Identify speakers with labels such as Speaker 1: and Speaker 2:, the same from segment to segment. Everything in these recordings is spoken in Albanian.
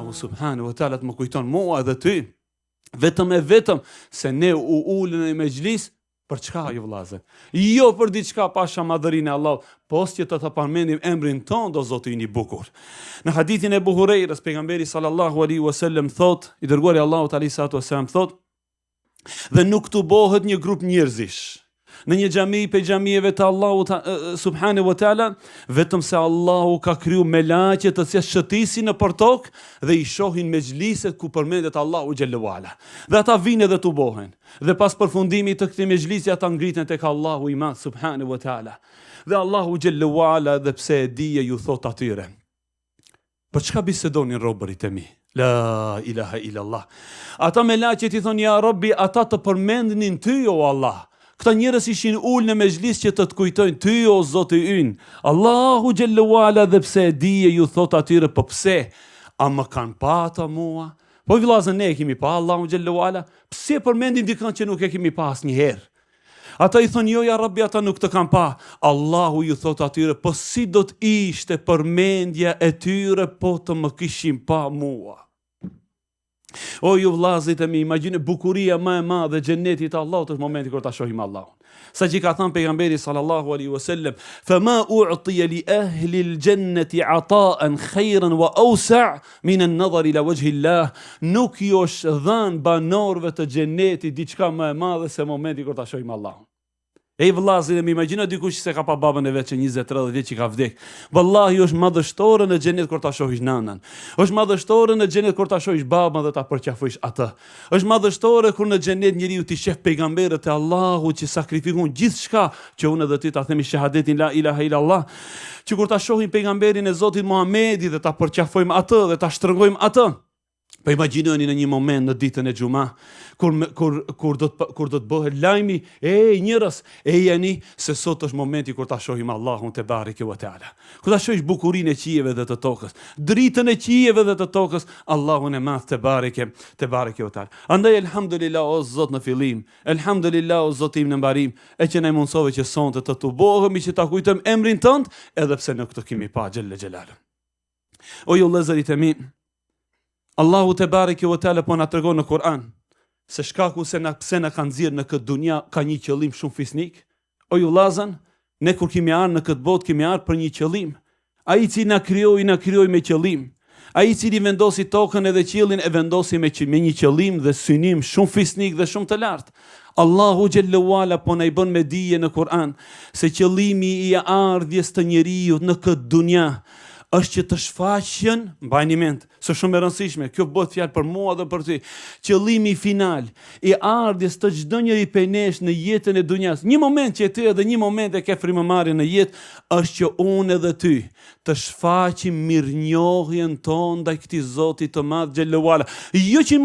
Speaker 1: Allahu subhanahu wa taala të më kujton mua dhe ty, vetëm e vetëm se ne u ulën në mexhlis. Për çka ju vëllazër? Jo për diçka pasha madhërinë e Allahut, pos që të përmendim emrin ton do Zoti i bukur. Në hadithin e Abu Hurajrës pejgamberi sallallahu alaihi wasallam thot, i dërguari Allahut alaihi salatu wasallam thot, dhe nuk tubohet një grup njerëzish në një xhami pe xhamive të Allahut subhanahu wa taala, vetëm se Allahu ka kriju melaqe të cilët shëtisin në tokë dhe i shohin mexhliset ku përmendet Allahu xhallahu ala. Dhe ata vinë dhe tubohen. Dhe pas përfundimit të këtij mexhlisi ata ngriten tek Allahu i madh subhanahu wa taala. Dhe Allahu xhallahu ala dhe pse e dije ju thot atyre: për çka bisedonin robërit e mi? La ilaha illallah. Ata melaqet i thonë: ja Rabbi, ata të përmendnin ty o Allah. Këta njerëz ishin ulë në mexhlis që të kujtojnë ty o Zoti ynë. Allahu xhallahu ala dhe pse e dije ju thot atyre: po pse? A më kanë pa ata mua? Po vëllazën ne e kemi pa Allahu xhallahu ala. Pse përmendin dikën që nuk e kemi pa asnjëherë? Ata i thonë: jo ja Rabbi, ata nuk të kanë pa. Allahu ju thot atyre: po si do të ishte përmendja e tyre po të më kishin pa mua? O ju vllazit e mi, imagjine bukuria më e madhe e xhenetit të Allahut është momenti kur ta shohim Allahun. Sa që ka thënë pejgamberi sallallahu alaihi wasallam: "Fama u'tiya li ahli al-jannati 'ata'an khayran wa awsa' min an-nadhar ila wajhi Allah." Nuk ju është dhënë banorëve të xhenetit diçka më e madhe se momenti kur ta shohim Allahun. Ej vëllazër, më imagjino dikush se ka pa babën e vet që 20-30 vjet që ka vdek. Vallahi është madhështore në xhenet kur ta shohësh nanën. Është madhështore në xhenet kur ta shohësh babën dhe ta përqafojsh atë. Është madhështore kur në xhenet njeriu ti sheh pejgamberët e Allahut që sakrifikojnë gjithçka që unë dhe ti ta themi shahadetin la ilaha illallah. Që kur ta shohim pejgamberin e Zotit Muhamedit dhe ta përqafojmë atë dhe ta shtrëngojmë atë. Po imagjinoni në një moment në ditën e xuma, kur do të bëhet lajmi: ej njerëz, jeni se sot është momenti kur ta shohim Allahun te bareke ve teala. Kur ta shohësh bukurinë e qijeve dhe të tokës, dritën e qijeve dhe të tokës, Allahun e madh te bareke ve teala. Andaj elhamdulillah o Zot në fillim, elhamdulillah o Zot im në mbarim, e që na mundsove që sonte të tubohemi që ta kujtojmë emrin tënd, edhe pse nuk të kemi pa xhelle xhelal. O ju vëllezërit e mi, Allahu te bareke ve teala po na tregon në Kur'an se shkaku se pse na kanë nxjerrë në këtë dunja ka një qëllim shumë fisnik. O ju vëllazën, ne kur kemi ardhur në këtë botë kemi ardhur për një qëllim. Ai i cili na krijoi me qëllim. Ai i cili vendosi tokën edhe qiellin e vendosi me një qëllim dhe synim shumë fisnik dhe shumë të lartë. Allahu xhallahu ala po na i bën me dije në Kur'an se qëllimi i ardhjes të njeriu në këtë dunja është që të shfaqen, mbajini mend, është shumë e rëndësishme, kjo bëhet fjalë për mua dhe për ty. Qëllimi final i ardhjes të çdo njeri prej nesh në jetën e dunjas, një moment që ti edhe një moment e ke frymëmarrjen në jetë, është që unë edhe ty të shfaqim mirënjohjen tonë ndaj këtij Zoti të madh xhallahu ala. Jo që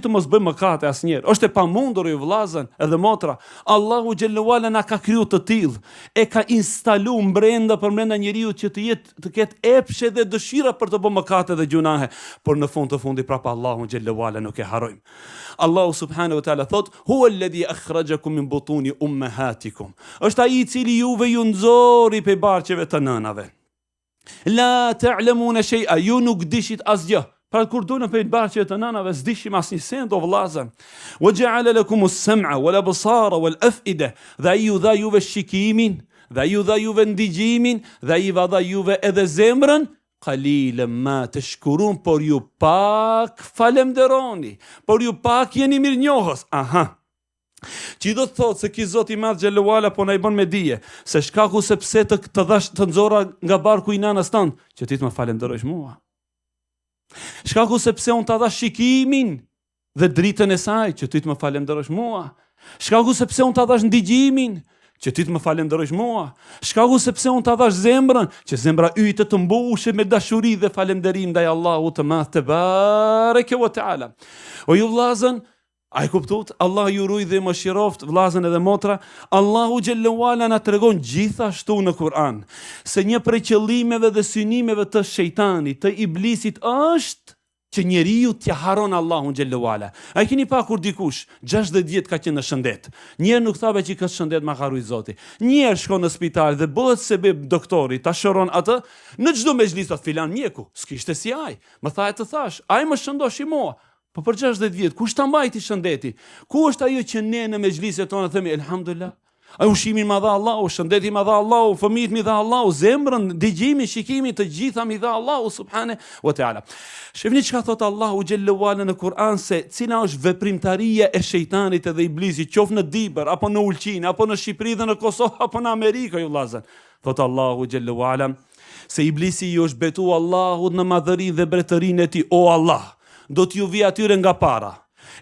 Speaker 1: të mos bëjmë mëkate asnjëherë. Është e pamundur ju vëllazën edhe motra. Allahu xhallahu ala na ka kriju të tillë, e ka instaluar brenda njeriu që të ketë epshe dhe dëshira për të bërë mëkate dhe gjunahe, por në fund të fundit prapa Allahu xhallahu ala nuk e harrojmë. Allahu subhanahu wa taala thot: "Huwa alladhi akhrajakum min butuni ummahatikum." Është ai i cili juve ju nxori pe barqeve të nënave. La ta'lamuna shay'a, ju nuk dishit asgjë. Pra kur dolën pe barqeve të nënave s'dishim asnjë send o vëllazën. Wa ja'ala lakum as-sam'a wal absara wal af'ida. Dhe ai ju dha juve shikimin, dhe ai ju dha juve ndigjimin, dhe ai dha juve edhe zemrën. Qalilem ma tashkurun, por ju pak falemderoni, por ju pak jeni mirënjohës. Aha. Që do të thotë se ky Zot i madh xhallahu ala po na i bën me dije se shkaku sepse të dhash të nxorra nga barku i nanës tënd, që ti të më falenderosh mua. Shkaku sepse unë të dhash shikimin dhe dritën e saj, që ti të më falenderosh mua. Shkaku sepse unë të dhash ndigjimin, që ti të më falenderosh mua. Shkaku sepse unë të dhash zemrën, që zemra yte të mbushet me dashuri dhe falenderim ndaj Allahut të madh te bareke ve teala. O ju vëllazën, a e kuptot? Allah ju ruaj dhe mëshiroft vëllazën edhe motra. Allahu xhallahu ala na tregon gjithashtu në Kur'an se një prej qëllimeve dhe synimeve të shejtanit, të iblisit është që njeriu t'ja haron Allahun xhallahu ala. A i keni pa kur dikush 60 vjet ka qenë në shëndet. Njerë nuk thave që këtë shëndet ma ka ruaj Zoti. Njerë shkon në spital dhe bëhet sebeb doktori, ta shëron atë, në çdo mezhlis thot filan mjeku, s'kishte si aj. Më tha e të thash, aj më shëndosh i mua. Po për 60 vjet, kush ta mbajti shëndeti? Ku është ajo që ne në mezhliset tona themi elhamdulillah? A ushimin ma dha Allahu, shëndeti ma dha Allahu, fëmijët mi dha Allahu, zemrën, dëgjimin, shikimin, të gjitha mi dha Allahu subhane wa taala. Shifni çka thot Allahu xhallahu ala në Kur'an se cila është veprimtaria e shejtanit edhe iblisit, qoftë në Dibër, apo në Ulqinë, apo në Shqipëri dhe në Kosovë, apo në Amerikë, ju vllazën. Thot Allahu xhallahu ala se iblisi ju është betu Allahut në madhërinë dhe bretërinë e tij, o Allah, do t'ju vi atyre nga para,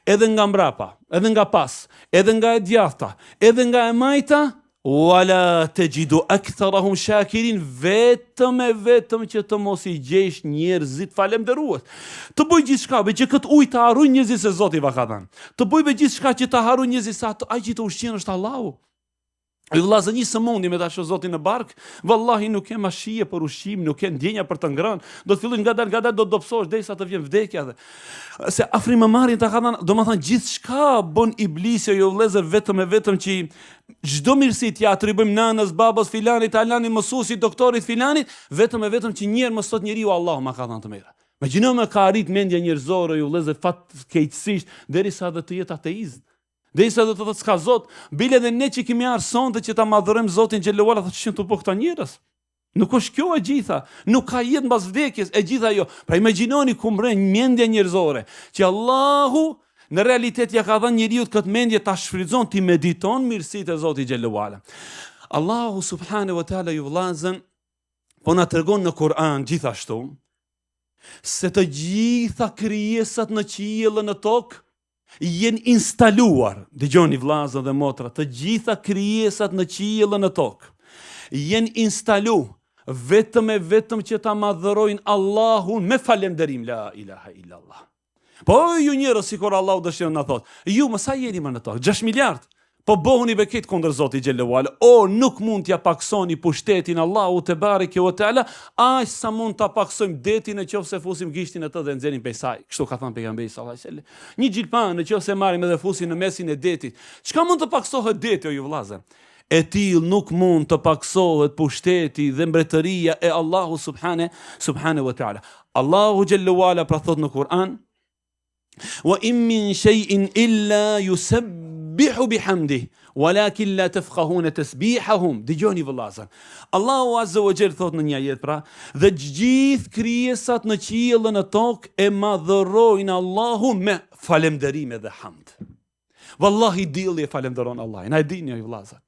Speaker 1: edhe nga mbrapa, edhe nga pas, edhe nga e djathta, edhe nga e majta, wala tajidu aktharahum shakirin, vetëm që të mos i gjesh njerëzit falëndërues. Të bëj gjithçka që këtë ujë të harrojë njerëzit se Zoti va ka dhënë. Të bëj gjithçka që të harrojë njerëzit se ai që të ushqen është Allahu. E vëllazë një sëmundje me ta shoh Zotin në bark, vallahi nuk ke mashije për ushqim, nuk ke ndjenja për të ngrënë, do të fillojnë ngadalë do të dobësohesh derisa të vjen vdekja dhe se afrimëmarrjen ta ka dhënë, domethënë gjithçka bën iblisi jo vëllezër vetëm që çdo mirësi t'ja atribuojmë nanës, babas, filanit, alanit, mësuesit, doktorit, filanit, vetëm që njerë më sot njeriu Allahu ma ka dhënë të mira. Imagjino me ka arrit mendja njerëzore ju vëllezër fatkeqësisht derisa dhe të jetë ateist. Derisa do të thotë s'ka Zot, bile edhe ne që kemi ardhur sonte që ta madhërojmë Zotin xhallahu ala, thotë ç'është të po këta njerëz. Nuk është kjo e gjitha, nuk ka jetë mbas vdekjes, e gjitha jo. Pra imagjinoni ku mbren mendja njerëzore, që Allahu në realitet ja ka dhënë njeriu këtë mendje ta shfrytëzon, ti mediton mirësitë e Zotit xhallahu ala. Allahu subhanahu wa taala ju vllazën po na tregon në Kur'an gjithashtu se të gjitha krijesat në qiell dhe në tokë jenë instaluar, dëgjoni vllazë dhe motra, të gjitha krijesat në qiell dhe në tokë jenë instalu vetëm që ta madhërojnë Allahun me falënderim, la ilaha illallah. Po ju njerëz sikur Allahu dëshiron na thotë, ju më sa jeni më në tokë? 6 miliard. Po bëhuni beket kundër Zotit xhallahu ala. O nuk mund t'ja paksoni pushtetin Allahu te bareke ve teala, aq sa mund ta paksojmë detin nëse fusim gishtin e të dhe nxjerrim prej saj. Kështu ka thënë pejgamberi sallallahu alajhi wasallam. Një xhilpan nëse marrim edhe fusim në mesin e detit, çka mund të paksohet deti o ju vllazë? E till nuk mund të paksohet pushteti dhe mbretëria e Allahu subhanahu wa taala. Allahu xhallahu ala pra thot në Kur'an: "Wa in min shay'in illa yusabbihu bihamdihi, walakin la tafqahuna tasbihahum." Dëgjoni vëllazër. Allahu azza wa jall thot në një ajet pra, dhe gjithë krijesat në qiell dhe në tokë e madhërojnë Allahun me falënderim dhe hamd. Wallahi dielli e falënderon Allahin. A e dini ju vëllazër?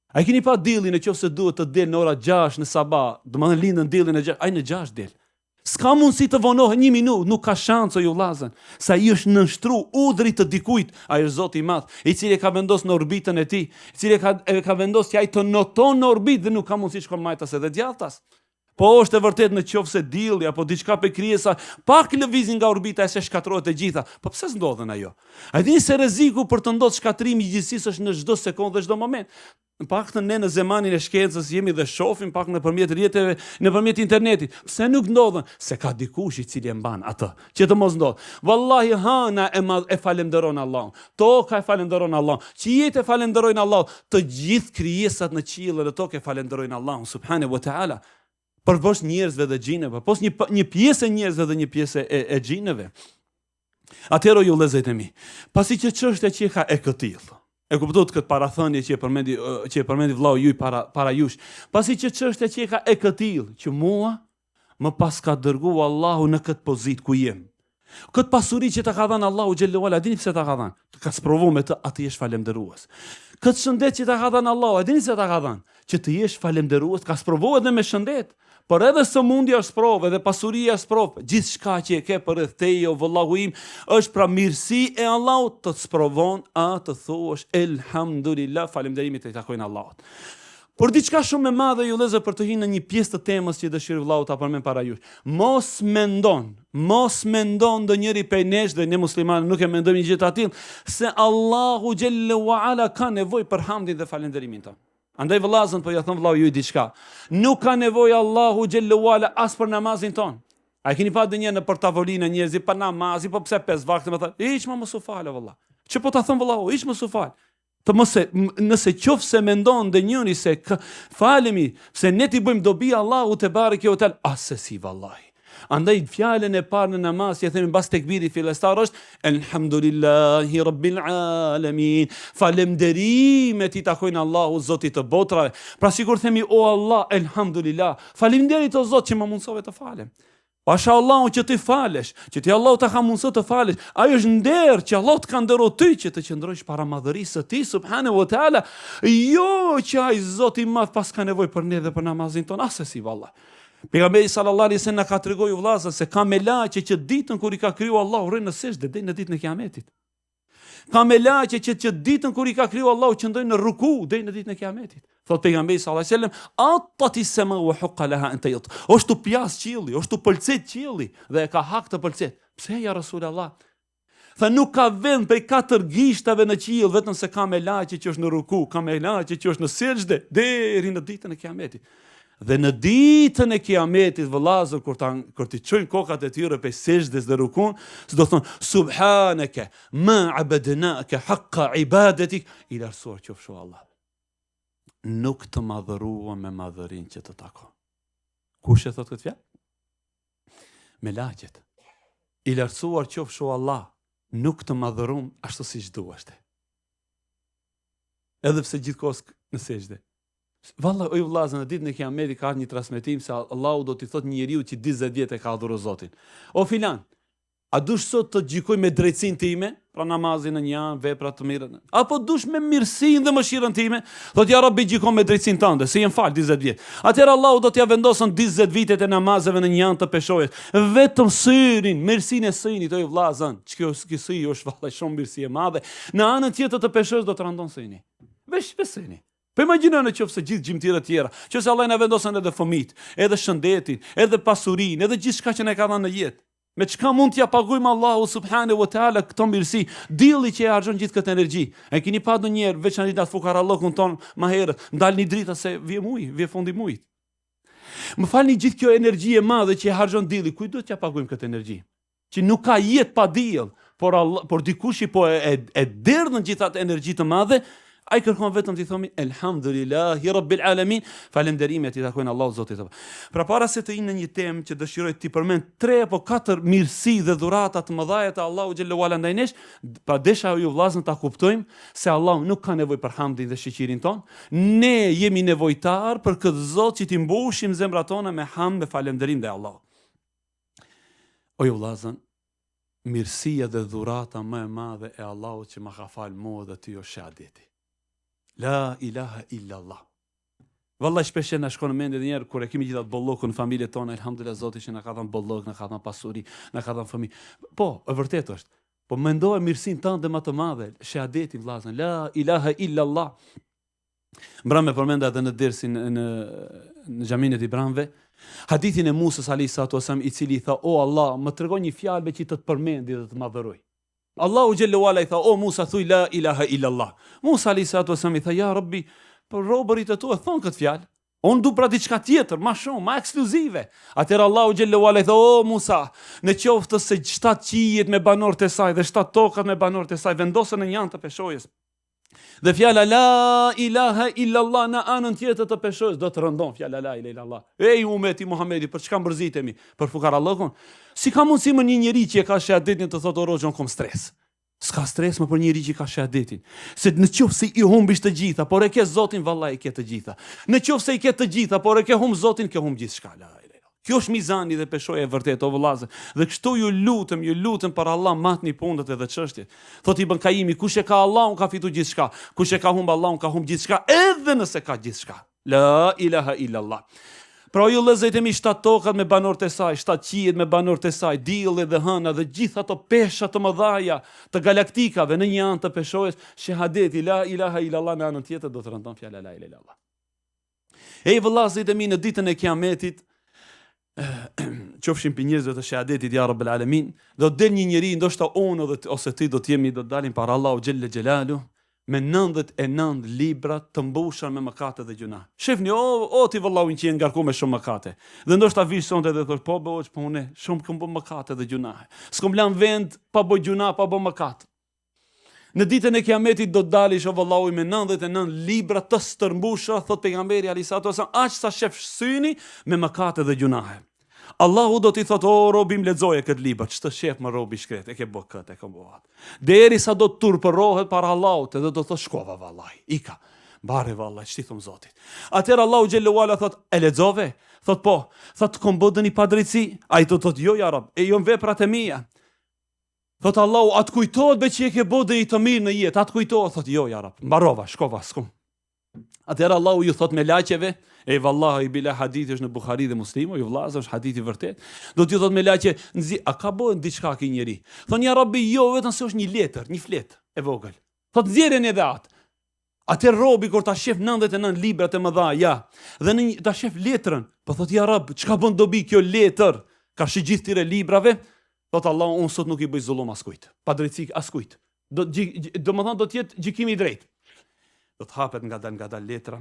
Speaker 1: A keni pa diellin nëse duhet të del në ora 6 në sabah, domethënë lindën diellin në 6, ai në 6 del. S'ka mundësi të vonohet 1 minutë, nuk ka shanse ju vllazën. Sa i është nënshtru udhrit të dikujt, ai është Zoti i Madh, i cili e ka vendosur në orbitën e tij, i cili e ka vendosur që ai të noton në orbitë dhe nuk ka mundësi shkon majtas edhe djathtas. Po është e vërtet nëse dielli apo diçka pe krijesa pak lëvizin nga orbita e se shkatërrohet e gjitha. Po pse s'ndodhen ajo? A dini se rreziku për të ndodhur shkatrimi i gjithësisë është në çdo sekondë dhe çdo moment? Në paktën ne në zemanin e shkencës jemi dhe shohim pak nëpërmjet rrjeteve, nëpërmjet internetit. Pse nuk ndodhen? Se ka dikush i cili e mban atë, që të mos ndodh. Wallahi hana e falenderon Allahun. Toka e falenderon Allahun. Qiejt e falenderojnë Allahun. Të gjithë krijesat në qiell dhe tokë e falenderojnë Allahun subhanahu wa taala. Përveç njerëzve dhe xhineve, pos një pjesë e njerëzve dhe një pjesë e xhineve. Atëherë ju vëllezërit e mi, pasi që çështja që ka e këtill. E kuptot këtë parathënie që e përmendi vllau juaj para jush. Pasi që çështja që ka e këtill, që mua më pas ka dërguar Allahu në këtë pozitë ku jem. Këtë pasuri që ta ka dhënë Allahu xhallahu ala, dini pse ta ka dhënë? Të ka sprovuar me të, atë jesh falënderues. Këtë shëndet që ta ka dhënë Allahu, dini se ta ka dhënë? Që të jesh falënderues, ka sprovuar edhe me shëndet. Por edhe sëmundja është provë, edhe pasuria është provë. Gjithçka që e ke përreth teje o vëllahu im, është pra mirësi e Allahut të të sprovon të thuash elhamdulillah, falënderimit i takojnë Allahut. Por diçka shumë e madhe ju vëllezër për të hyrë në një pjesë të temës që dëshiroj vëllau ta përmend para jush. Mos mendon ndonjëri prej nesh dhe ne muslimanë nuk e mendojmë një gjë të tillë se Allahu xhallahu wa ala ka nevojë për hamdin dhe falënderimin tonë. Andaj vëllazën po ja thon vëllau ju diçka. Nuk ka nevojë Allahu xhallahu ala as për namazin ton. A keni pa ndonjë në për tavolinë njerëzi pa namazi, po pse 5 vakte më thonë, hiç më mos u falë valla. Që po ta thon valla, hiç mos u fal. Të mëse, nëse qofse mendon dhe njëri se falemi, se ne ti bëjmë dobi Allahu te bareke o tel, asesi vallahi. Andaj fjalën e parë në namaz që themi mbas tekbirit fillestar është Elhamdulillahi Rabbil Alamin. Falënderimet i takojnë Allahu Zotit të botrave. Pra sikur themi o Allah, elhamdulillah, faleminderit o Zot që më mundsove të falem. Pasha Allahu që ti falesh, që ti Allahu të ka mundësot të falesh, ajo është nder që Allah të ka ndero ty që të qëndrojsh para madhërisë së ti, subhanahu wa ta'ala, jo që ai Zoti i madh pas ka nevojë për ne dhe për namazin ton, asesi valla. Pejgamberi sallallahu alaihi wasallam na ka treguar vëllazër se ka melaqe që ditën kur i ka kriju Allahu rrin në sejdë deri në ditën e Kiametit. Ka melaqe që ditën kur i ka kriju Allahu qëndrojnë në ruku deri në ditën e Kiametit. Thot pejgamberi sallallahu alaihi wasallam, "Atati as-sama wa haqqa laha an tayt." Është të pjas qielli, është të pëlqet qielli dhe e ka hak të pëlqet. Pse ja Rasulullah? Tha nuk ka vend prej 4 gishtave në qiell vetëm se ka melaqe që është në ruku, ka melaqe që është në sejdë deri në ditën e Kiametit. Dhe në ditën e Kiametit, vëllazër, kur ti çojnë kokat e tyre pe sejdës dhe rukun, s'do thonë subhanaka ma abadnaka haqqa ibadatik, i lartësuar qofshu Allah. Nuk të madhërua me madhërin që të takon. Kush e thot këtë fjalë? Melaqet. I lartësuar qofshu Allah, nuk të madhërum ashtu siç duashte. Edhe pse gjithkohës në sejdë. Valla, oj vllazën, në ditën e Kiametit ka një transmetim se Allahu do t'i thot njeriu që 40 vjet e ka adhuru Zotin. O filan, a dush sot të gjykoj me drejtsinë time, pra namazin në një anë, veprat të mira, apo dush me mirësinë dhe mëshirën time? Thot ja Rabbi gjykon me drejtsinë tënde, se jem fal 40 vjet. Atëherë Allahu do t'ja vendosën 40 vitet e namazeve në një anë të peshojës. Vetëm syrin, mirësinë e synit, oj vllazën, ç'kjo sy është valla shumë mirësi e madhe. Në anën tjetër të peshojës do të randon syni. Veç syni. Po imagjino në qoftë se gjithë gjymtyrët tjera, qoftë se Allah na vendosen edhe fëmijët, edhe shëndetin, edhe pasurinë, edhe gjithçka që na ka dhënë në jetë. Me çka mund t'ja pagujmë Allahu subhanahu wa taala këtë mirësi, dilli që e harxhon gjithë këtë energji. E keni pa ndonjëherë veçanërisht atë fukarallokun ton më herët, ndalni drita se vjen muji, vjen fundi mujit. Më falni gjithë kjo energji e madhe që e harxhon dilli, kujt duhet t'ja pagujmë këtë energji? Që nuk ka jetë pa diell, por dikush i po e derdhën gjithë atë energji të madhe. Ai kërkon vetëm t'i thomi Elhamdulillahi Rabbil Alamin, falënderimet i takojnë Allahu Zotit. Pra para se të inë në një temë që dëshiroj t'i përmend 3 apo 4 mirësi dhe dhurata të mëdha të Allahu xhallahu ala ndaj nesh, pa desha ju vllazën ta kuptojmë se Allahu nuk ka nevojë për hamdin dhe shiqirin ton. Ne jemi nevojtar për këtë Zot që t'i mbushim zemrat tona me hamd dhe falënderim ndaj Allahut. O ju vllazën, mirësia dhe dhurata më e madhe e Allahut që ma ka fal mua dhe ty është shahadeti. La ilaha illa Allah. Valla shpesh na shkon në mendje njerë kur e kemi gjithat bollokun në familjen tonë, elhamdulillah Zoti që na ka dhënë bollok, na ka dhënë pasuri, na ka dhënë fëmijë. Po, e vërtetë është. Po mendoje mirësinë tënde më të madhe, shahadetin vllazën, la ilaha illa Allah. Mbram me përmenda edhe në dersin në xhamin e Ibranve, hadithin e Musës alayhis salam i cili tha: "O Allah, më tregon një fjalë që të përmendi dhe të madhëroj." Allahu xhallahu ala i tha: "O Musa, thuj la ilaha illa Allah." Musa alayhis salam i tha: "Ja Rabbi, por robërit e tu e thon këtë fjalë. Unë du pra diçka tjetër, ma shumë, ma ekskluzive." Atëherë Allahu xhallahu ala i tha: "O Musa, në qoftë se 7 qijet me banorët e saj dhe 7 tokat me banorët e saj vendosen në një anë të peshojës, dhe fjala la ilaha illa Allah në anën tjetër të peshojës do të rëndon fjala la ilaha illa Allah. Ej umeti Muhamedi, për çka mbërzitemi? Për fukarallokun? Si ka mundësi më një njeri që e ka shahadetin të thotë o roxhon kom stres? S'ka stres më për njeri që ka shahadetin. Se në qoftë se i humbish të gjitha, por e ke Zotin, vallahi ke të gjitha. Në qoftë se i ke të gjitha, por e ke humb Zotin, ke humb gjithçka. Kjo është mizani dhe peshoja e vërtetë o vëllazë. Dhe kështu ju lutem për Allah matni punët edhe çështjet. Thot Ibn Kaimi, kush e ka Allahun ka fitu gjithçka, kush e ka humb Allahun ka humb gjithçka, edhe nëse ka gjithçka. La ilaha illa Allah. Pra ju lëzëjtemi 7 tokat me banorët e saj, 7 qijet me banorët e saj, dielli dhe hëna dhe gjitha ato pesha të mëdhaja të galaktikave në një anë të peshojës, shahadeti la ilaha illa Allah në anën tjetër do të rëndon fjala la ilaha illa Allah. Ej vëllazërit e mi, në ditën e Kiametit, qofshin për njerëzve të shahadetit ja Rabbel Alamin, do të del një njeri, ndoshta unë ose ti do të dalim para Allahu xhelle xhelalu me 99 libra të mbushur me mëkate dhe gjuna. Shefni, o ti vëllau që je ngarkuar me shumë mëkate. Dhe ndoshta vish sonte dhe thosh, po bëj, po unë shumë kam bërë mëkate dhe gjuna. S'kam lan vend pa bë gjuna, pa bë mëkat. Në ditën e Kiametit do të dalish o vëllau me 99 libra të stërmbushura, thot pejgamberi alisatu wasallam, aq sa shef syni me mëkate dhe gjunahe. Allahu do t'i thot, o robim lexoje këtë libër, ç'të shef më robi shkret, e ke bë këtë, e ke bë atë. Derisa do të turpërohet para Allahut, edhe do të thosh shkova vallahi, ika. Bare vallahi, ç'ti thon Zotit. Atëherë Allahu xhallahu ala thot, e lexove? Thot po. Thot kom bë dëni padrejtësi? Ai do thot jo ja Rab, e jo veprat e mia. Thot Allahu, atë kujtohet be që e ke bë dëni të mirë në jetë, atë kujtohet, thot jo ja Rab, mbarova, shkova, s'kum. Atëherë Allahu ju thot me laqeve, e vallahi bila hadithi është në Buhari dhe Muslimi, ju vllazë është hadithi vërtet. Do t'ju thot me laqe, a ka bën diçka ky njeri? Thon ja Rabbi, jo, vetëm se është një letër, një fletë e vogël. Thot nxjerrën edhe atë. Atë robi kur ta shef 99 librat e mëdha, ja, dhe ta shef letrën, po thot ja Rab, çka bën dobi kjo letër? Ka shi gjithë tire librave? Thot Allahu, unë sot nuk i bëj zullum askujt, pa drejtësi askujt. Do të thonë do të jetë gjykimi i drejtë. Do të hapet nga dal letra.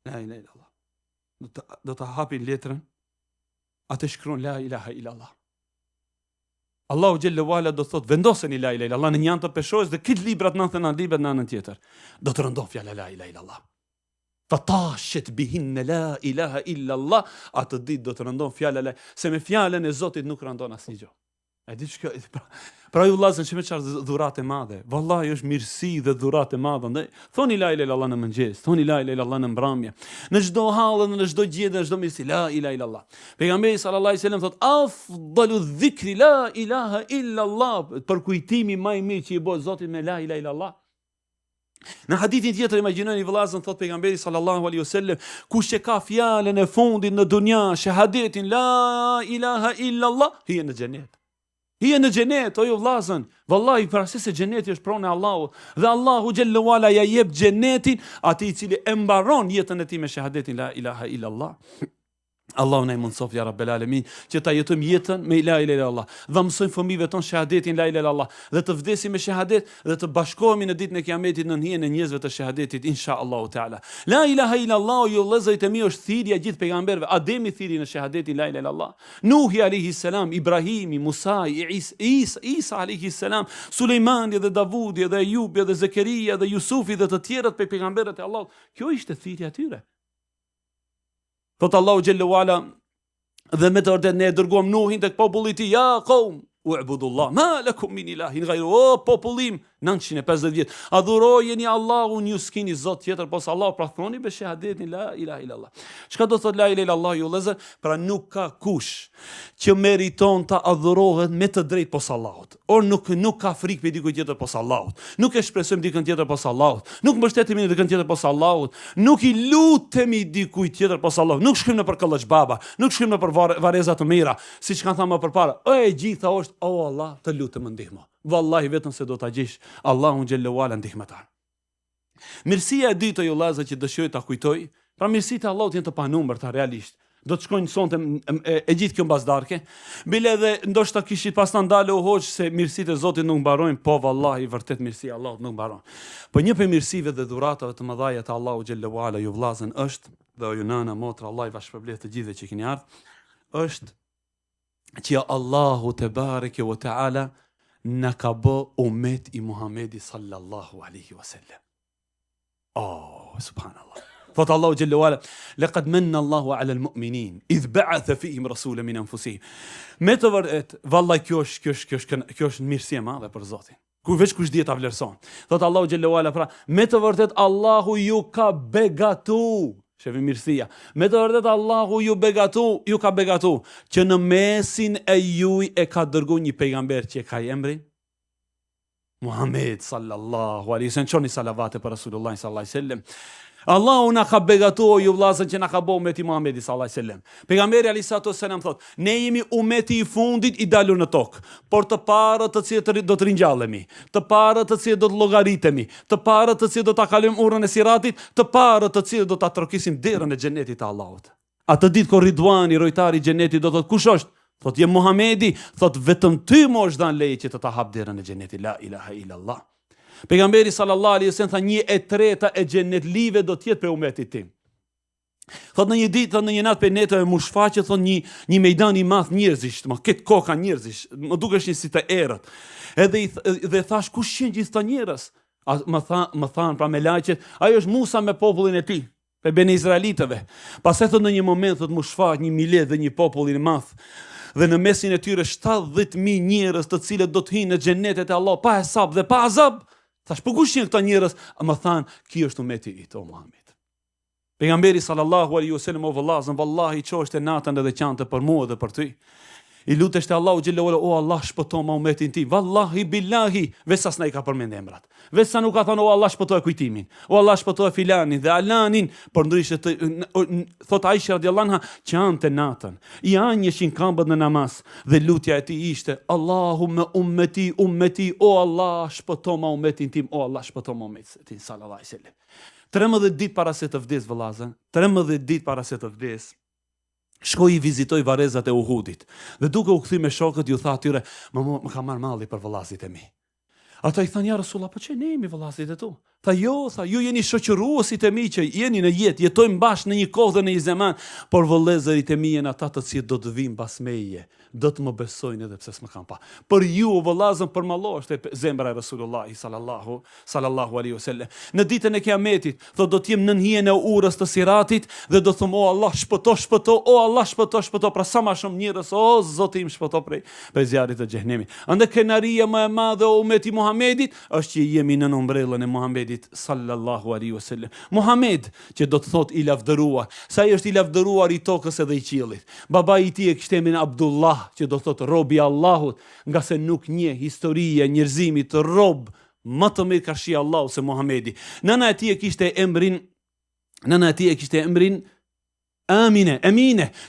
Speaker 1: La ilaha illallah. Do të hapin letrën. Atë shkruan la ilaha illallah. Allahu xhallahu ala do thot vendoseni la ilaha illallah në një anë të peshojës dhe këtë librat 99 librat në anën tjetër. Do të rëndon fjala la ilaha illallah. Fatashet bihin la ilaha illallah. Atë ditë do të rëndon fjala se me fjalën e Zotit nuk rëndon asnjë gjë. E di çka, pra ju vllazën që me çfarë dhuratë e madhe. Vallahi është mirësi dhe dhuratë e madhe. Ndaj thoni la ilaha illallah në mëngjes, thoni la ilaha illallah në mbrëmje. Në çdo hall dhe në çdo gjendje, në çdo mirësi la ilaha illallah. Pejgamberi sallallahu alaihi wasallam thot afdalu dhikri la ilaha illallah, për kujtimi më i mirë që i bëhet Zotit me la ilaha illallah. Në hadithin tjetër imagjinoni vllazën thot pejgamberi sallallahu alaihi wasallam, kush e ka fjalën e fundit në dunja, shahadetin la ilaha illallah, hije në xhenet. Hije në xhenet, o ju vllazën. Vallahi parasi se xheneti është pronë e Allahut dhe Allahu xhallahu ala ja jep xhenetin atij i cili e mbaron jetën e tij me shahadetin la ilaha illallah. Allahu na i mundsof ja rabbel alamin që ta jetojmë jetën me la ilaha illallah. Dhe mësojmë fëmijëve tonë shahadetin la ilaha illallah dhe të vdesim me shahadet dhe të bashkohemi në ditën e Kiametit në hijen e njerëzve të shahadetit inshallah taala. La ilaha illallah ju vëllezërit e mi është thirrja gjithë pejgamberëve. Ademi thiri në shahadetin la ilaha illallah. Nuhi alayhi salam, Ibrahimi, Musa, Isa alayhi salam, Sulejmani dhe Davudi dhe Ajubi dhe Zakaria dhe Jusufi dhe të tjerët pejgamberët e Allahut. Kjo ishte thirrja e tyre. Thot Allahu xhallahu ala dhe me të vërtetë ne e dërguam Nuhin tek populli i tij, ja qaum u'budullah ma lakum min ilahin ghayru, o popullim 950 vjet adhurojeni Allahun, ju s'keni zot tjetër posa Allah, pra thoni be shahadetin la ilaha illallah. Çka do thot la ilaha illallah ju vëllezër? Pra nuk ka kush që meriton ta adhurohet me të drejtë posa Allahut. Or nuk ka frikë për dikujt tjetër posa Allahut. Nuk e shpresojmë dikën tjetër posa Allahut. Nuk mbështetemi në dikën tjetër posa Allahut. Nuk i lutemi dikujt tjetër posa Allahut. Nuk shkojmë nëpër kollëç baba, nuk shkojmë nëpër varreza të mira, siç kanë thënë më përpara. E gjitha është o Allah, të lutem ndihmo. Wallahi vetëm se do ta gjesh Allahun xhallahu ala ndihmetar. Mirësia e dytë ju vëllezër që dëshiroj ta kujtoj, pra mirësitë e Allahut janë të panumërta realisht. Do të shkojnë sonte e gjithë kjo mbasdarke. Bile edhe ndoshta kishit pas ta ndalë u hoq se mirësitë e Zotit nuk mbarojnë, po vallahi vërtet mirësia e Allahut nuk mbaron. Po një prej mirësive dhe dhuratave të mëdha të Allahut xhallahu ala ju vëllazën është, dhe ju nana motra Allah i bashkëpërbleft të gjithëve që keni ardhur, është që Allahu te bareke ve taala na ka bë umet i Muhamedi sallallahu alaihi wasallam. Oh, subhanallah. Thot Allahu xhallahu ala, laqad manna Allahu ala al-mu'minin idh ba'atha fihim rasulan min anfusihim. Me të vërtet, vallahi kjo është mirësi e madhe për Zotin. Ku veç kush dihet ta vlerëson. Thot Allahu xhallahu ala, pra me të vërtet Allahu ju ka begatu. Shefi mirësia. Me të vërtet Allahu ju ka begatu që në mesin e juj e ka dërgu një pejgamber që e ka emrin Muhammed sallallahu alaihi wasallam. Çoni salavate për Rasulullah sallallahu alaihi wasallam. Allahu na ka begatu o ju vllazën që na ka bëu umeti Muhamedi sallallahu alaihi wasallam. Pejgamberi alisatu wasallam thot, ne jemi umeti i fundit i dalur në tokë, por të parët të cilët do të ringjallemi, të parët të cilët do të llogaritemi, të parët të cilët do ta kalojmë urrën e Siratit, të parët të cilët do ta trokisim derën e xhenetit të Allahut. Atë ditë kur Ridwani, rojtari i xhenetit do thot, kush është? Thot je Muhamedi, thot vetëm ty më është dhënë leje që të ta hap derën e xhenetit. La ilaha illallah. Pejgamberi sallallahu alaihi wasallam tha 1/3 e xhenetlive do të jetë për umetit tim. Thot në një ditë, thot në një natë për netëve më shfaqet, thot një mejdan i madh njerëzish, më këtë koka njerëzish, më dukesh një si të erët. Dhe thash, kush janë gjithë këta njerëz? Më thanë pra me laqet, ajo është Musa me popullin e tij, për bene Izraelitëve. Pastaj thot në një moment thot më shfaq një milet dhe një popullin e madh. Dhe në mesin e tyre 70.000 njerëz të cilët do të hinë në xhenetet e Allah pa hesab dhe pa azab. Thash, po kush janë këta njerëz? Më thanë, ky është umeti i to Muhammed. Pejgamberi sallallahu alaihi wasallam o vëllazën, vallahi çoshte natën edhe qante për mua dhe për ty. I lutesh te Allahu xhelalu ala, o Allah shpëto ma umetin tim. Vallahi billahi, vesa s'na i ka përmend emrat. Vesa nuk ka thënë o Allah shpëto e kujtimin. O Allah shpëto e filanin dhe alanin, por ndryshe thot Aisha radhiyallahu anha, qante natën. I anjeshin këmbët në namaz dhe lutja e tij ishte Allahumma ummeti ummeti, o Allah shpëto ma umetin tim, o Allah shpëto ma umetin tim sallallahu alaihi wasallam. 13 ditë para se të vdes vëllazën, 13 ditë para se të vdes, shkoi i vizitoi varrezat e Uhudit. Dhe duke u kthy me shokët ju tha atyre, më ka marrë malli për vëllazit e mi. Ata i thanë, ja Rasulullah, po që ne jemi vëllazit e tu? Tha, jo, ju jeni shoqëruesit e mi që jeni në jetë, jetojmë bashkë në një kohë dhe në një zaman, por vëllezërit e mi janë ata të cilët do të vinë pas meje, do të më besojnë edhe pse s'më kanë pa. Për ju vëllazën përmallohet zemra e Resulullahi sallallahu alaihi wasallam. Në ditën e Kiametit, thotë do të jem nën hijen e urës të Siratit dhe do them o Allah shpëto, o Allah shpëto, pra sa më shumë njerëz, o Zoti im shpëto prej zjarrit të xhenemit. Andaj kenaria më e madhe o umeti Muhamedit është që jemi në umbrellën e Muhamedit sallallahu alaihi wasallam. Muhammed që do të thotë i lavdëruar, sa ai është i lavdëruar i tokës edhe i qiellit. Babai i tij e kishte emrin Abdullah, që do thotë robi Allahut, nga se nuk njeh historia e njerëzimit të rob më të mirë ka shi Allahu se Muhamedi. Nëna e tij e kishte emrin Amine,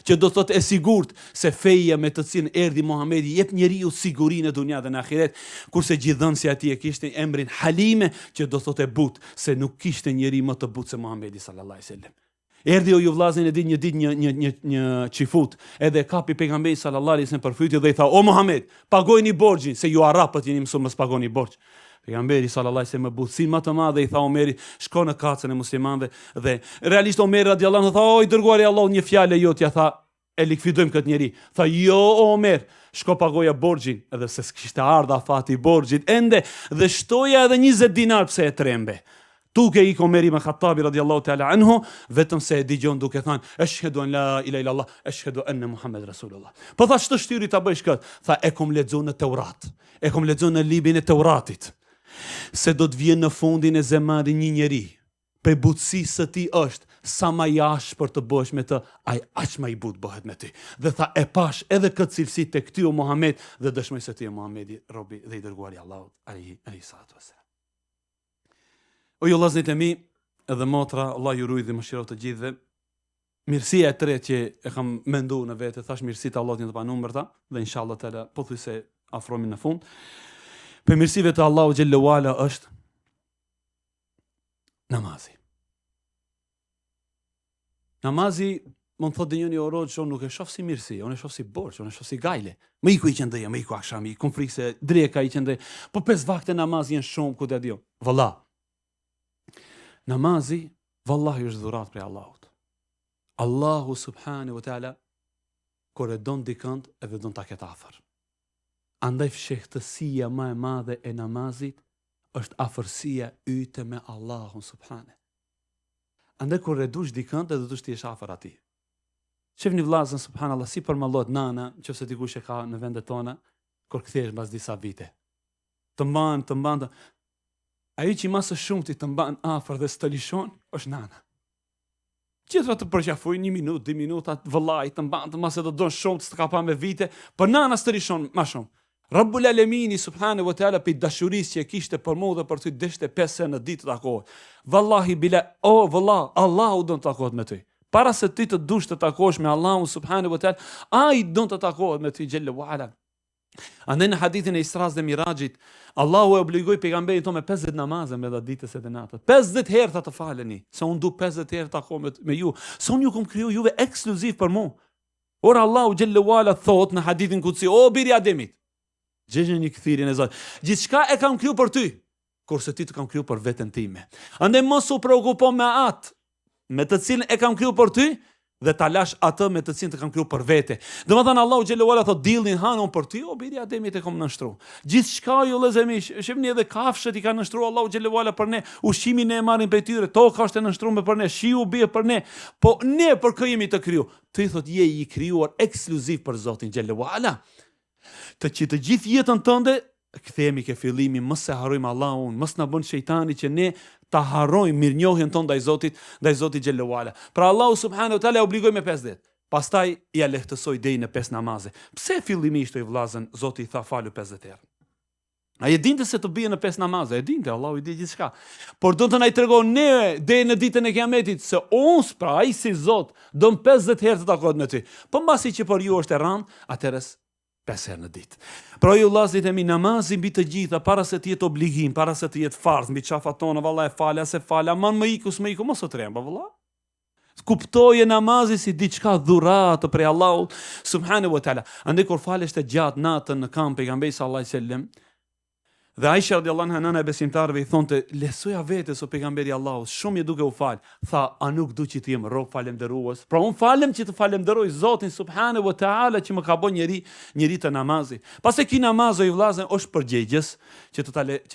Speaker 1: që do thotë e sigurt se feja me të cilën erdhi Muhamedi jep njeriu sigurinë në dunja dhe në ahiret, kurse gjithënësi atij e kishte emrin Halime, që do thotë e butë, se nuk kishte njeri më të butë se Muhamedi sallallahu alaihi wasallam. Erdhi o ju vllazën e ditë një çifut, edhe kapi pejgamberi sallallahu alaihi wasallam për fytyrë dhe i tha, o Muhammed, pagojini borxhin, se ju arapët jeni mësuar mos pagoni borxh. Pejgamberi sallallahu alaihi wasallam me butësinë më të madhe i tha Omerit, shko në kacën e muslimanëve dhe realisht Omeri radhiyallahu anhu tha, o i dërguari i Allahut, një fjalë jotja, tha, e likvidojmë këtë njeri. Tha, jo Omer, shko pagoja borxhin, edhe se s'kishte ardha fati borxhit ende, dhe shtoja edhe 20 dinar pse e trembe. Tuke i Omeri me Khattabi radhiyallahu ta'ala anhu, vetëm se e digjon duke thënë, ashhadu an la ilaha illallah, ashhadu anna Muhammed rasulullah. Po tha, ç'të shtyri ta bësh këtë? Tha, e kom lexuar në Teurat. E kom lexuar në librin e Teuratit. Se do të vjen në fundin e zemarit një njeri, prej butësisë së tij është sa më i ashpër të bësh me të, ai aq më i butë bëhet me ty. Dhe tha, e pash edhe këtë cilësi tek ty o Muhammed, dhe dëshmoj se ti je Muhamedi, robi dhe i dërguari i Allahut alayhi salatu wassalam. O ju vllazërit e mi, edhe motra, Allah ju ruaj dhe mëshiroj të gjithëve. Mirësia e tretë që e kam menduar në vete, thash mirësitë Allahut janë të panumërta dhe inshallah taala pothuajse afrohemi në fund. Për mirësive të Allahu xhallahu ala është namazi. Namazi, mund thotë njëri o rrogë, unë nuk e shoh si mirësi, unë e shoh si borxh, unë e shoh si gajle. Më iku i qëndëja, më iku akshami, kom frikë se dreka i qëndëja, po 5 vakte namazi janë shumë, ku të dio. Valla. Namazi, vallahi është dhurat prej Allahut. Allahu subhanahu wa taala kur e don dikënd, edhe don ta ketë afër. Andaj fshehtësia më e madhe e namazit është afërsia yte me Allahun subhane. Andaj kur e dush dikënd, edhe dush ti jesh afër atij. Shefni vllazën subhanallahu si përmallohet nana, nëse dikush e ka në vendet tona, kur kthehesh mbas disa vite. Të mban. Ai që më së shumti të mban afër dhe s'të lishon, është nana. Gjithra të përqafuj 1 minutë, 2 minuta, vëllai të mban të mase të don shumë të ka pa me vite, por nana s'të lishon më shumë. Rabbul Alamini subhanahu wa taala për dashurisë që e kishte për mua dhe për ty deshte 5 në ditë të takohet. Wallahi bila, o valla, Allahu don të takohet me ty. Para se ti të dush të takosh me Allahun subhanahu wa taala, ai don të takohet me ty xhella wa ala. Andaj në hadithin e Isras dhe Mirajit, Allahu e obligoi pejgamberin tonë me 50 namaze me ditës e natës. 50 herë të faleni, se unë du 50 herë të takoj me ju. Se unë ju kom kriju juve ekskluziv për mua. Or Allahu xhallahu ala thot në hadithin kutsi, o biri i Ademit, gjegje një këthirjen e Zotit. Gjithçka e kam kriju për ty, kurse ti të kam kriju për veten time. Andaj mos u preokupo me atë me të cilën e kam kriju për ty dhe ta lash atë me të cilën të kam kriju për vete. Domethënë Allahu xhallahu ala thot dillin hanon për ty, o biri i Ademit e kam nënshtruar. Gjithçka ju lëzemi, shihni edhe kafshët i ka nënshtruar Allahu xhallahu ala për ne, ushqimin e marrin prej tyre, toka është e nënshtruar për ne, shiu bie për ne, po ne për kë jemi të kriju? Ti thot je i krijuar ekskluziv për Zotin xhallahu ala. Të gjithë jetën tënde kthehemi ke fillimi, mos se harrojmë Allahun, mos na bën shejtani që ne ta harrojmë mirënjohjen tonë ndaj Zotit xhallahu ala. Pra Allahu subhanahu wa taala e obligoi me 5 ditë. Pastaj ja lehtësoi deri në 5 namaze. Pse fillimisht i vllazën Zoti i tha falu 50 herë? Ai e dinte se të bie në 5 namaze, e dinte, Allahu i di gjithçka. Por do të na i tregon ne deri në ditën e Kiametit se unë, pra ai si Zot, do 50 herë të takohet me ty. Po mbasi që për ju është e rënd, atëherë 5 herë në ditë. Pra ju vllazit e mi, namazi mbi të gjitha, para se të jetë obligim, para se të jetë farz, mbi qafat tona, valla e falja, se falja, man më iku, s'më iku, mos o tremba, valla. Kuptoje namazi si diçka dhuratë prej Allahut subhanahu wa taala. Andaj kur falesh të gjatë natën në kamp pejgamberi sallallahu alaihi wasallam, dhe Aisha radiallahu anha, nëna e besimtarëve, i thonte, lesoja vetes o pejgamberi Allahut, shumë je duke u fal. Tha, a nuk du që të jem rob falendërues? Pra unë falem që të falenderoj Zotin subhanahu wa taala që më ka bën njeri të namazit. Pas e ki namazo i vllazën është përgjegjës që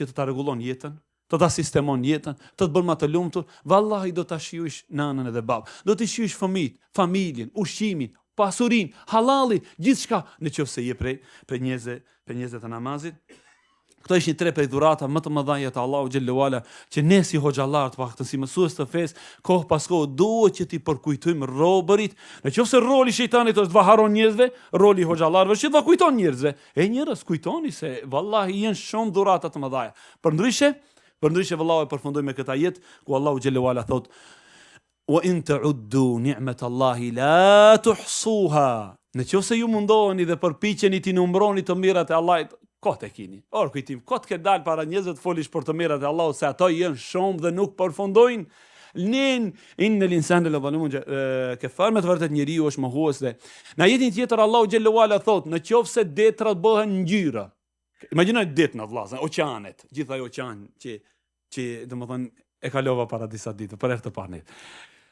Speaker 1: të ta rregullon jetën, të ta sistemon jetën, të të bën më të lumtur. Vallahi do ta shijush nanën edhe babën, do të shijush fëmijët, familjen, ushqimin, pasurinë, hallalin, gjithçka, nëse je prej njerëzve të namazit. Këto ishin 3 prej dhurata më të mëdha të Allahu xhallahu ala, që ne si hoxhallar të paktën si mësues të fesë, kohë pas kohë duhet që ti përkujtojmë robërit. Nëse roli i shejtanit është të haron njerëzve, roli i hoxhallarëve është të kujton njerëzve. E njerëz kujtoni se vallahi janë shumë dhurata të mëdha. Përndryshe vallahu e përfundoj me këtë ajet ku Allahu xhallahu ala thot: "Wa in ta'uddu ni'matallahi la tuhsuha." Nëse ju mundoheni dhe përpiqeni ti numëroni të mirat e Allahut, kot e kini. Or kujtim, kot ke dal para njerëzve të folish për të mirat e Allahut, se ato janë shumë dhe nuk përfundojnë. Innal insana la zalumun kafar, me të vërtet njeriu është mohues. Dhe në ajetin tjetër Allahu xhallahu ala thot, nëse detrat bëhen ngjyra. Imagjinoj detën vllazën, oqeanet, gjithë ajo oqean që domethënë e kalova para disa ditë, për herë të parë.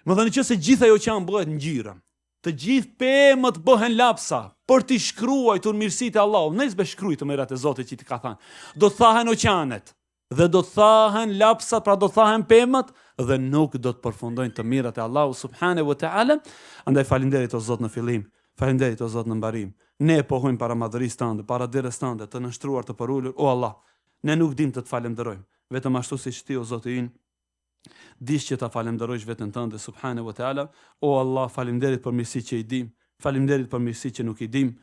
Speaker 1: Domethënë nëse gjithë ajo oqean bëhet ngjyra, të gjithë pemët bëhen lapsa për t'i shkruajtur mirësitë e Allahut. Nëse shkruaj të mirat e Zotit që ti ka thënë, do të thahen oqeanet dhe do të thahen lapsat, pra do të thahen pemët dhe nuk do të përfundojnë të mirat e Allahut subhanahu wa taala. Andaj faleminderit o Zot në fillim, faleminderit o Zot në mbarim. Ne pohojmë para madhërisë tënde, para derës tënde, të nështruar, të përulur. O Allah, ne nuk dim të të falenderojmë, vetëm ashtu siç ti o Zoti ynë dish që ta falenderojsh veten tënde subhanahu wa taala. O Allah, faleminderit për mirësitë që i dim, faleminderit për mirësitë që nuk i dim.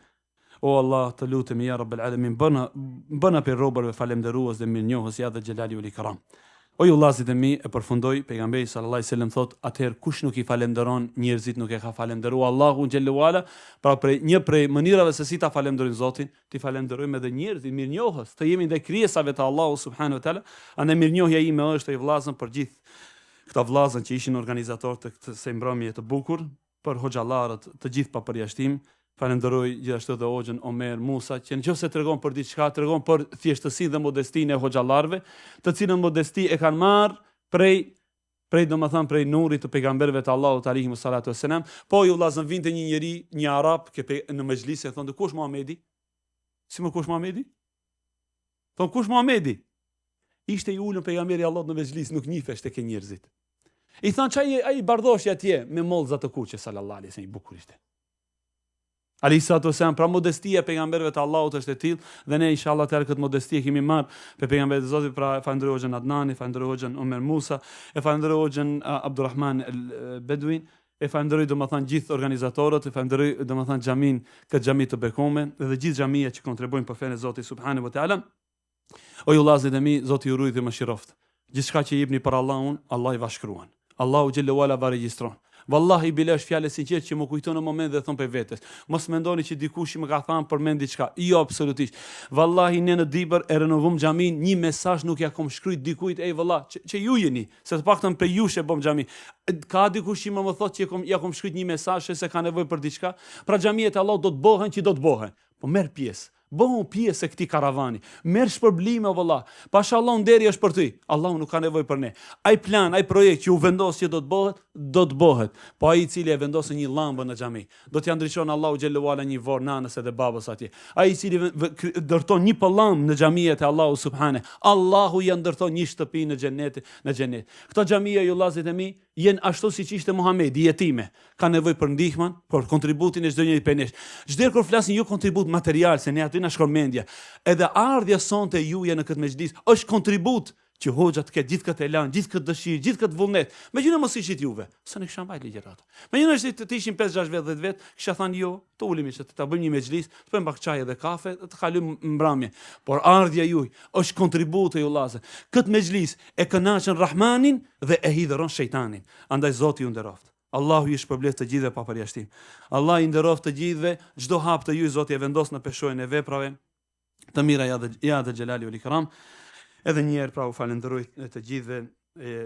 Speaker 1: O Allah, të lutemi ja Rabbel Alamin, bëna për robërve falenderues dhe mirënjohës ja dhe xhelali ul ikram. O ju vllazit e mi, e përfundoj, pejgamberi sallallahu alaihi wasallam thot, atëherë kush nuk i falenderon njerëzit nuk e ka falenderuar Allahu xhallahu ala. Pra një prej mënyrave se si ta falenderojmë Zotin, ti falenderojmë edhe njerëzit mirënjohës, të jemi ndaj krijesave të Allahu subhanahu wa taala. Andaj mirënjohja ime është i vllazën për gjithë këta vllazën që ishin organizatorë të kësaj mbrëmje të bukur, për hoxhallarët të gjithë pa përjashtim. Falenderoj gjithashtu dhe Hoxhën Omer Musa, që nëse tregon për diçka, tregon për thjeshtësinë dhe modestinë e hoxhallarëve, të cilën modesti e kanë marrë prej domethënë prej nurit të pejgamberëve të Allahut alayhi salatu wassalam. Po ju vllazën vinte një njeri, një arab në mezhlis e thonë, kush Muhamedi? Si më kush Muhamedi? Thon kush Muhamedi? Ishte i ulur pejgamberi Allahut në mezhlis, nuk njihej tek njerëzit. I thanë çaj ai bardhoshi atje me mollza të kuqe sallallahu alaihi wasallam, i bukur ishte. Alisatu selam, pra modestia e pejgamberëve të Allahut është e tillë dhe ne inshallah të këtë modesti kemi marrë pe pejgamberin e Zotit. Pra falenderoj Hoxhën Adnani, falenderoj Hoxhën Omer Musa, e falenderoj Hoxhën Abdulrahman Bedouin, e falenderoj domethënë gjithë organizatorët, e falenderoj domethënë xhamin, këtë xhami të Bekome dhe gjithë xhamia që kontribuojnë për fenë e Zotit subhanahu wa taala. O ju vllazët e mi, Zoti ju ruaj dhe mëshiroft. Gjithçka që jepni për Allahun, Allah i va shkruan. Allahu xhallahu ala va regjistron. Wallahi bile është fjalë sinqert që më kujton në moment dhe thon për vetes. Mos mendoni që dikush më ka thënë për mend diçka. Jo, absolutisht. Wallahi ne në Dibër e renovom xhamin, një mesazh nuk ja kom shkruajt dikujt, ej valla, që ju jeni, se të paktën për ju she bëm xhamin. Ka dikush që më thotë që ja kom shkruajt një mesazh se ka nevojë për diçka. Pra xhamiet e Allah do të bëhen që do të bëhen. Po merr pjesë. Bëhu pjesë e këtij karavani. Merr shpërblime o valla. Pashallah nderi është për ty. Allahu nuk ka nevojë për ne. Ai plan, ai projekt që u vendos që do të bëhet. Po ai i cili e vendosë një llambë në xhami, do t'ia ndriçon Allahu xhallahu ala një vorr nanës edhe babës atje. Ai i cili ndërton një pëllam në xhamiet e Allahu subhane, Allahu ja ndërton një shtëpi në xhenet. Këto xhamia ju vëllezërit e mi jenë ashtu siç ishte Muhamedi, jetime. Ka nevojë për ndihmën, për kontributin e çdo njeri prej nesh. Çdo kur flasin ju kontribut material, se ne aty na shkon mendja. Edhe ardhja sonte juja në këtë mexhlis është kontribut që hoxha të ketë gjithë këtë elan, gjithë këtë dëshirë, gjithë këtë vullnet. Megjithëse mos ishit juve, sa ne kisha mbajt ligjërat. Megjithëse të ishin 5-6 vet, 10 vet, kisha thënë jo, të ulemi që ta bëjmë një mexhlis, të bëjmë pak çaj dhe kafe, të kalojmë mbrëmje. Por ardhja juaj është kontributi ju vëllazë. Këtë mexhlis e kënaqën Rahmanin dhe e hidhëron shejtanin. Andaj Zoti ju nderoft. Allahu ju shpërblet të gjithëve pa përjashtim. Allah i nderoft të gjithëve, çdo hap të ju Zoti e vendos në peshojën e veprave të mira ja dhe xhelali ul ikram. Edhe një herë pra u falenderoj të gjithëve,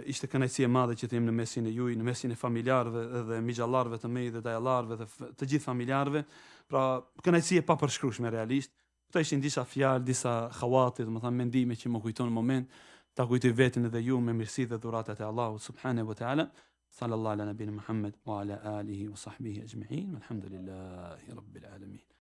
Speaker 1: ishte kënaqësi e madhe që të jem në mesin e juaj, në mesin e familjarëve dhe migjallarëve të mej dhe dajallarëve dhe të gjithë familjarëve. Pra kënaqësi e papërshkrueshme realisht. Këto ishin disa fjalë, disa khawati, domethënë mendime që më kujton në moment, ta kujtoj veten edhe ju me mirësi dhe dhuratat e Allahut subhanahu wa taala. Sallallahu ala nabina Muhammad wa ala alihi wa sahbihi ajma'in. Alhamdulillahi rabbil alamin.